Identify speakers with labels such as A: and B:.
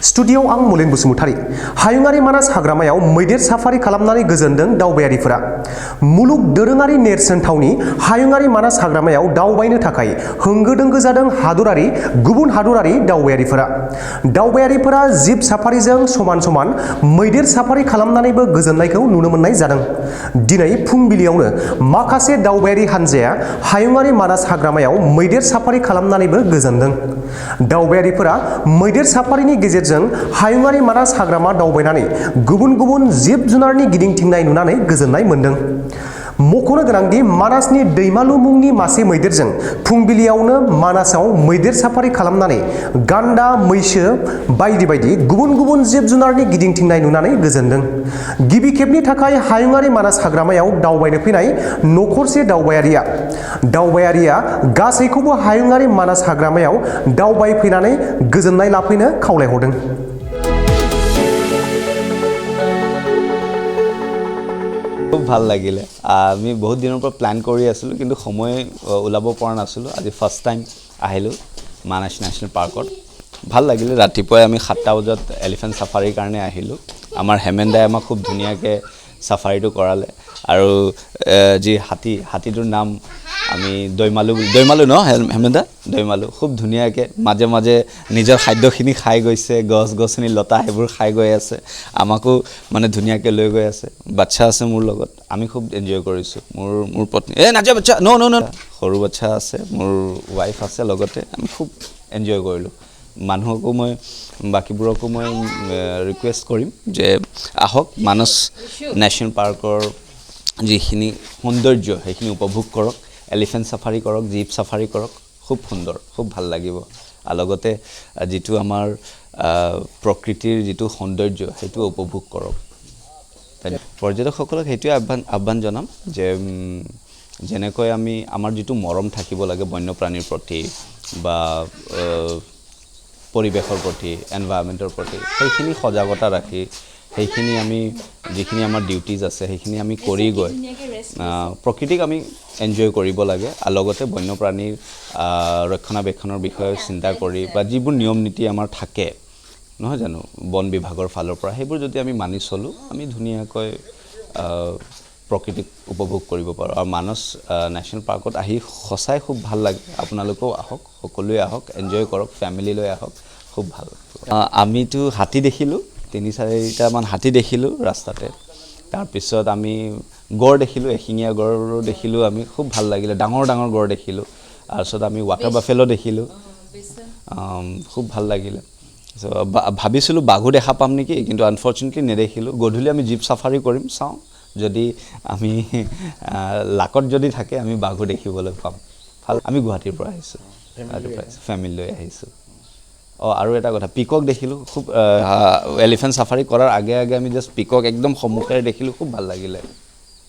A: स्टुडिय'आव आं मुलिन बसुमतारी हायुङारि मानास हाग्रामायाव मैदेर साफारि खालामनानै गोजोनदों दावबायारिफोरा मुलुग दोरोङारि नेरसोन थावनि हायुङारि मानास हाग्रामायाव दावबायनो थाखाय होंगो दोंगो जादों हादरारि गुबुन हादरारि दावबायारिफोरा जिब साफारिजों समान समान मैदेर साफारि खालामनानैबो गोजोननायखौ नुनो मोननाय जादों दिनै फुंबिलियावनो माखासे दावबायारि हान्जाया हायुङारि मानास हाग्रामायाव मैदेर साफारि खालामनानैबो गोजोनदों दावबायारिफोरा मैदेर साफारिनि गेजेरजों हायुङारि मानास हाग्रामा दावबायनानै गुबुन गुबुन जिब जुनारनि गिदिंथिंनाय नुनानै गोजोननाय मोन्दों मख'नो गोनांदि मानासनि दैमालु मुंनि मासे मैदेरजों फुंबिलियावनो मानासाव मैदेर साफारि खालामनानै गान्दा मैसो बायदि बायदि गुबुन गुबुन जिब जुनारनि गिदिंथिंनाय नुनानै गोजोनदों गिबि खेबनि थाखाय हायुङारि मानास हाग्रामायाव दावबायनो फैनाय नखरसे दावबायारिया गासैखौबो हायुङारि मानास हाग्रामायाव दावबायफैनानै गोजोननाय लाफैनो खावलायहरदों
B: খুব ভাল লাগিলে আমি বহুত দিনৰ পৰা প্ল্যান কৰি আছিলো কিন্তু সময় ওলাব পৰা নাছিলো আজি ফাৰ্স্ট টাইম আহিলো মানাস নেশ্যনেল পাৰ্কত ভাল লাগিলে ৰাতিপুৱাই আমি 7টা বজাত এলিফেন্ট সাফাৰিৰ কাৰণে আহিলো আমাৰ হেমেন্দাই আমাক খুব ধুনীয়াকৈ সাফাৰিটো কৰালে আৰু যি হাতীটোৰ নাম আমি দৈমালু ন হেমেন্দা দৈমালু খুব ধুনীয়াকৈ মাজে মাজে নিজৰ খাদ্যখিনি খাই গৈছে গছনি লতা হেবোৰ খাই গৈ আছে আমাকো মানে ধুনীয়াকৈ লৈ গৈ আছে বাচ্চা আছে মোৰ লগত আমি খুব এনজয় কৰিছো মোৰ পত্নী নাজা বাচ্চা নো সৰু বাচ্চা আছে মোৰ ওয়াইফ আছে লগতে আমি খুব এনজয় কৰিলো মানুহকো মই বাকিবোৰকো মই ৰিকুৱেষ্ট কৰিম যে আহক মানস নেশ্যনেল পাৰ্কৰ যিখিনি সৌন্দৰ্য সেইখিনি উপভোগ কৰক এলিফেন্ট সাফাৰি কৰক জীপ সাফাৰি কৰক খুব সুন্দৰ খুব ভাল লাগিব আৰু লগতে যেটো আমাৰ প্ৰকৃতিৰ যেটো সৌন্দৰ্য হেতু উপভোগ কৰক পৰ্যটকসকলক হেতু আহ্বান জনাম যে যেনেকৈ আমি আমাৰ যেটো মৰম থাকিব লাগে বন্যপ্ৰাণীৰ প্ৰতি বা পৰিবেশৰ প্ৰতি এনভায়ৰনমেন্টৰ প্ৰতি সেইখিনি সজাগতা ৰাখি সেইখিনি আমি যিখিনি আমাৰ ডিউটিজ আছে সেইখিনি আমি কৰি গৈ প্ৰকৃতিক আমি এনজয় কৰিব লাগে আৰু লগতে বন্যপ্ৰাণীৰ ৰক্ষণাবেক্ষণৰ বিষয়ে চিন্তা কৰি বা যিবোৰ নিয়ম নীতি আমাৰ থাকে নহয় জানো বন বিভাগৰ ফালৰ পৰা সেইবোৰ যদি আমি মানি চলো আমি ধুনীয়াকৈ প্ৰকৃতিক উপভোগ কৰিব পাৰো আৰু মানস নেশ্যনেল পাৰ্কত আহি সঁচাই খুব ভাল লাগে আপোনালোকও আহক সকলোৱে আহক এনজয় কৰক ফ্যামিলি লৈ আহক খুব ভাল আমিতো হাতী দেখিলো 3-4টা মান হাতী দেখিলো ৰাস্তাতে তাৰ পিছত আমি গড় দেখিলো এশিঙীয়া গড় দেখিলো আমি খুব ভাল লাগিলে ডাঙৰ গড় দেখিলো আৰু পিছত আমি ওয়াটাৰ বাফেলো দেখিলো খুব ভাল লাগিলে সো ভাবিছিলো বাঘু দেখা পাম নেকি কিন্তু আনফৰচুনেটলি নেদেখিলো গধূলি আমি জীপ সাফাৰি কৰিম চাও যদি আমি লাকত যদি থাকে আমি বাঘু দেখিবলৈ পাম ভাল আমি গুৱাহাটীৰ পৰা আহিছো ফ্যামিলি লৈ আহিছো আৰু এটা কথা পিকক দেখিলো খুব এলিফেন্ট সাফাৰি কৰাৰ আগে আমি জাস্ট পিকক একদম সমুখেৰে দেখিলো খুব ভাল লাগিলে